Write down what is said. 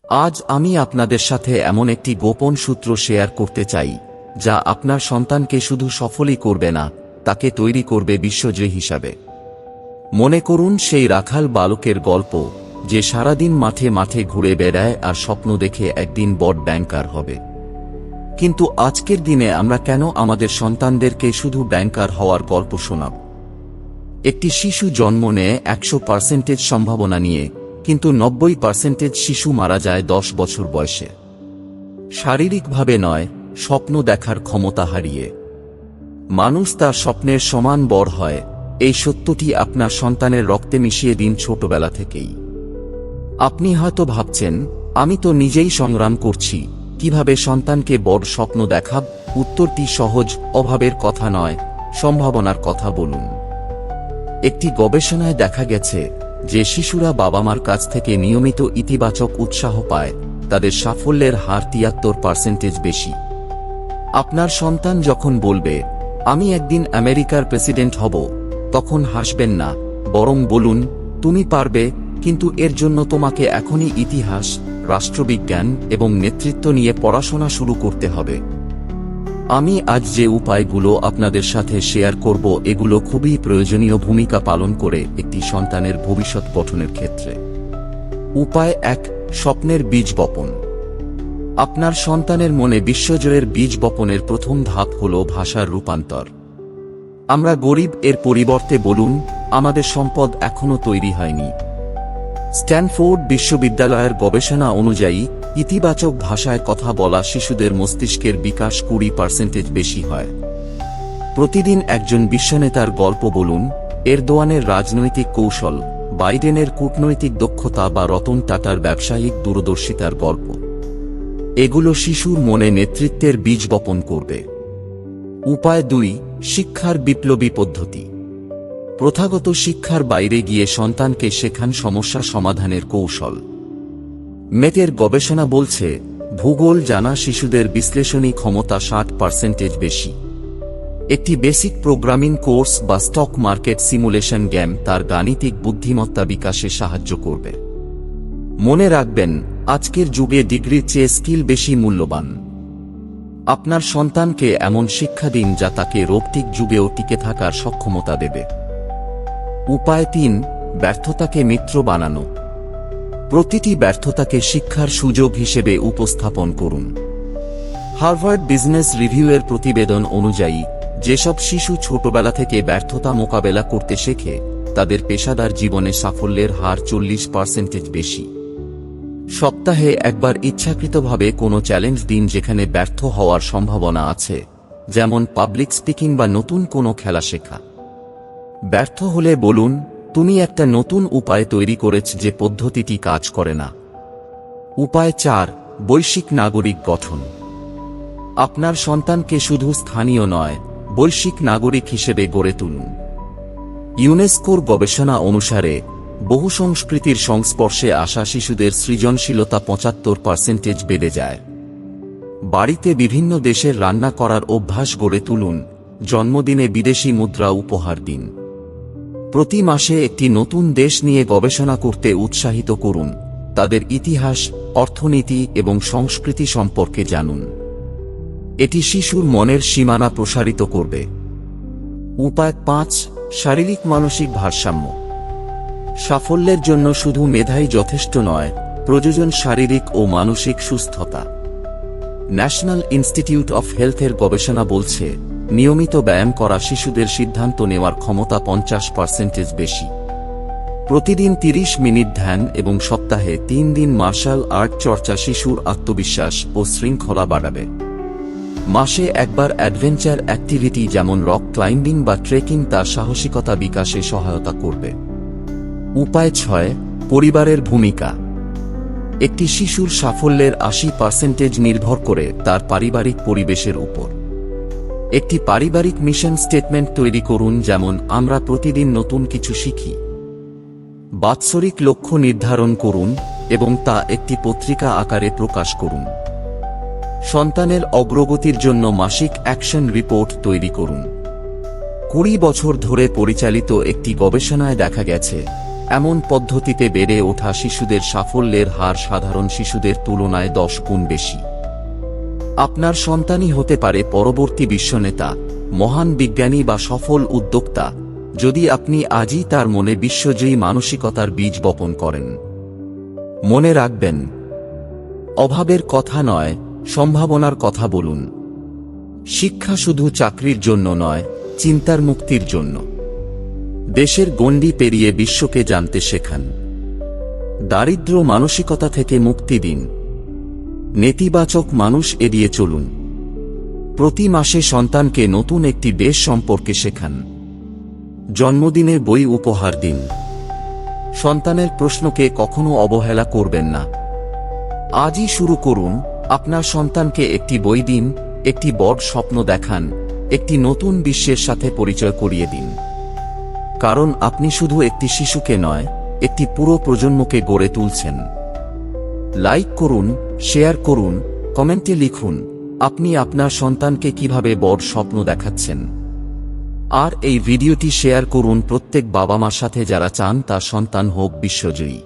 আজ আমি আপনাদের সাথে এমন একটি গোপন সূত্র শেয়ার করতে চাই যা আপনার সন্তানকে শুধু সফলই করবে না, তাকে তৈরি করবে বিশ্বজয়ী হিসাবে। মনে করুন সেই রাখাল বালকের গল্প, যে সারাদিন মাঠে মাঠে ঘুরে বেড়ায় আর স্বপ্ন দেখে একদিন বড় ব্যাংকার হবে। কিন্তু আজকের দিনে আমরা কেন আমাদের সন্তানদেরকে শুধু ব্যাংকার হওয়ার গল্প শোনাব? একটি শিশু জন্ম নেয় 100% সম্ভাবনা নিয়ে, কিন্তু 90% শিশু মারা যায় 10 বছর বয়সে। শারীরিকভাবে নয়, স্বপ্ন দেখার ক্ষমতা হারিয়ে। মানুষ তার স্বপ্নের সমান বড় হয়, এই সত্যটি আপনার সন্তানের রক্তে মিশিয়ে দিন ছোটবেলা থেকেই। আপনি হয়তো ভাবছেন, আমি তো নিজেই সংগ্রাম করছি, কিভাবে সন্তানকে বড় স্বপ্ন দেখাব? উত্তরটি সহজ, অভাবের কথা নয়, সম্ভাবনার কথা বলুন। একটি গবেষণায় দেখা গেছে যে শিশুরা বাবা মার কাছ থেকে নিয়মিত ইতিবাচক উৎসাহ পায়, তাদের সাফল্যের হার 73% বেশি। আপনার সন্তান যখন বলবে, আমি একদিন আমেরিকার প্রেসিডেন্ট হব, তখন হাসবেন না, বরং বলুন, তুমি পারবে, কিন্তু এর জন্য তোমাকে এখনই ইতিহাস, রাষ্ট্রবিজ্ঞান এবং নেতৃত্ব নিয়ে পড়াশোনা শুরু করতে হবে। আমি আজ যে উপায়গুলো আপনাদের সাথে শেয়ার করব, এগুলো খুবই প্রয়োজনীয় ভূমিকা পালন করে একটি সন্তানের ভবিষ্যৎ গঠনের ক্ষেত্রে। উপায় 1, স্বপ্নের বীজ বপন। আপনার সন্তানের মনে বিশ্বজয়ের বীজ বপনের প্রথম ধাপ হল ভাষার রূপান্তর। আমরা গরিব এর পরিবর্তে বলুন, আমাদের সম্পদ এখনো তৈরি হয়নি। স্ট্যানফোর্ড বিশ্ববিদ্যালয়ের গবেষণা অনুযায়ী ইতিবাচক ভাষায় কথা বলা শিশুদের মস্তিষ্কের বিকাশ 20% বেশি হয়। প্রতিদিন একজন বিশ্বনেতার গল্প বলুন, এরদোয়ানের রাজনৈতিক কৌশল, বাইডেনের কূটনৈতিক দক্ষতা বা রতন টাটার ব্যবসায়িক দূরদর্শিতার গল্প। এগুলো শিশুর মনে নেতৃত্বের বীজ বপন করবে। উপায় 2, শিক্ষার বিপ্লবী পদ্ধতি। প্রথাগত শিক্ষার বাইরে গিয়ে সন্তানকে শেখান সমস্যা সমাধানের কৌশল। মেটের গবেষণা বলছে, ভূগোল জানা শিশুদের বিশ্লেষণী ক্ষমতা 60% বেশি। একটি বেসিক প্রোগ্রামিং কোর্স বা স্টক মার্কেট সিমুলেশন গেম তার গাণিতিক বুদ্ধিমত্তা বিকাশে সাহায্য করবে। মনে রাখবেন, আজকের যুগে ডিগ্রির চেয়ে স্কিল বেশি মূল্যবান। আপনার সন্তানকে এমন শিক্ষা দিন যা তাকে রোবটিক যুগেও টিকে থাকার সক্ষমতা দেবে। উপায় 3, ব্যর্থতাকে মিত্র বানানো। প্রতিটি ব্যর্থতাকে শিক্ষার সুযোগ হিসেবে উপস্থাপন করুন। হার্ভার্ড বিজনেস রিভিউয়ের প্রতিবেদন অনুযায়ী, যেসব শিশু ছোটবেলা থেকে ব্যর্থতা মোকাবেলা করতে শেখে, তাদের পেশাদার জীবনে সাফল্যের হার 40% বেশি। সপ্তাহে একবার ইচ্ছাকৃতভাবে কোনো চ্যালেঞ্জ দিন যেখানে ব্যর্থ হওয়ার সম্ভাবনা আছে, যেমন পাবলিক স্পিকিং বা নতুন কোনো খেলা শেখা। ব্যর্থ হলে বলুন, তুমি একটা নতুন উপায় তৈরি করেছ যে পদ্ধতিটি কাজ করে না। উপায় 4, বৈশ্বিক নাগরিক গঠন। আপনার সন্তানকে শুধু স্থানীয় নয়, বৈশ্বিক নাগরিক হিসেবে গড়ে তুলুন। ইউনেস্কোর গবেষণা অনুসারে, বহু সংস্কৃতির সংস্পর্শে আসা শিশুদের সৃজনশীলতা 75% বেড়ে যায়। বাড়িতে বিভিন্ন দেশের রান্না করার অভ্যাস গড়ে তুলুন, জন্মদিনে বিদেশি মুদ্রা উপহার দিন। প্রতি মাসে একটি নতুন দেশ নিয়ে গবেষণা করতে উৎসাহিত করুন, তাদের ইতিহাস, অর্থনীতি এবং সংস্কৃতি সম্পর্কে জানুন। এটি শিশুর মনের সীমানা প্রসারিত করবে। উপায় 5, শারীরিক মানসিক ভারসাম্য। সাফল্যের জন্য শুধু মেধাই যথেষ্ট নয়, প্রয়োজন শারীরিক ও মানসিক সুস্থতা। ন্যাশনাল ইনস্টিটিউট অফ হেলথের গবেষণা বলছে, নিয়মিত ব্যায়াম করা শিশুদের সিদ্ধান্ত নেওয়ার ক্ষমতা 50% বেশি। প্রতিদিন 30 মিনিট ধ্যান এবং সপ্তাহে 3 দিন মার্শাল আর্ট চর্চা শিশুর আত্মবিশ্বাস ও শৃঙ্খলা বাড়াবে। মাসে একবার অ্যাডভেঞ্চার অ্যাক্টিভিটি যেমন রক ক্লাইম্বিং বা ট্রেকিং তার সাহসিকতা বিকাশে সহায়তা করবে। উপায় 6, পরিবারের ভূমিকা। একটি শিশুর সাফল্যের 80% নির্ভর করে তার পারিবারিক পরিবেশের উপর। একটি পারিবারিক মিশন স্টেটমেন্ট তৈরি করুন, যেমন, আমরা প্রতিদিন নতুন কিছু শিখি। বাৎসরিক লক্ষ্য নির্ধারণ করুন এবং তা একটি পত্রিকা আকারে প্রকাশ করুন। সন্তানের অগ্রগতির জন্য মাসিক অ্যাকশন রিপোর্ট তৈরি করুন। 20 বছর ধরে পরিচালিত একটি গবেষণায় দেখা গেছে, এমন পদ্ধতিতে বেড়ে ওঠা শিশুদের সাফল্যের হার সাধারণ শিশুদের তুলনায় 10 গুণ বেশি। আপনার সন্তানই হতে পারে পরবর্তী বিশ্বনেতা, মহান বিজ্ঞানী বা সফল উদ্যোক্তা, যদি আপনি আজই তার মনে বিশ্বজয়ী মানসিকতার বীজ বপন করেন। মনে রাখবেন, অভাবের কথা নয়, সম্ভাবনার কথা বলুন। শিক্ষা শুধু চাকরির জন্য নয়, চিন্তার মুক্তির জন্য। দেশের গণ্ডি পেরিয়ে বিশ্বকে জানতে শেখান। দারিদ্র্য মানসিকতা থেকে মুক্তি দিন। নেতিবাচক মানুষ এড়িয়ে চলুন। প্রতি মাসে সন্তানকে নতুন একটি দেশ সম্পর্কে শেখান। জন্মদিনে বই উপহার দিন। সন্তানের প্রশ্নকে কখনো অবহেলা করবেন না। আজই শুরু করুন। আপনার সন্তানকে একটি বই দিন, একটি বড় স্বপ্ন দেখান, একটি নতুন বিশ্বের সাথে পরিচয় করিয়ে দিন। কারণ আপনি শুধু একটি শিশুকে নয়, একটি পুরো প্রজন্মকে গড়ে তুলছেন। লাইক করুন, শেয়ার করুন, কমেন্টে লিখুন আপনি আপনার সন্তানকে কিভাবে বড় স্বপ্ন দেখাচ্ছেন। আর এই ভিডিওটি শেয়ার করুন প্রত্যেক বাবা মার সাথে যারা চান তার সন্তান হোক বিশ্বজয়ী।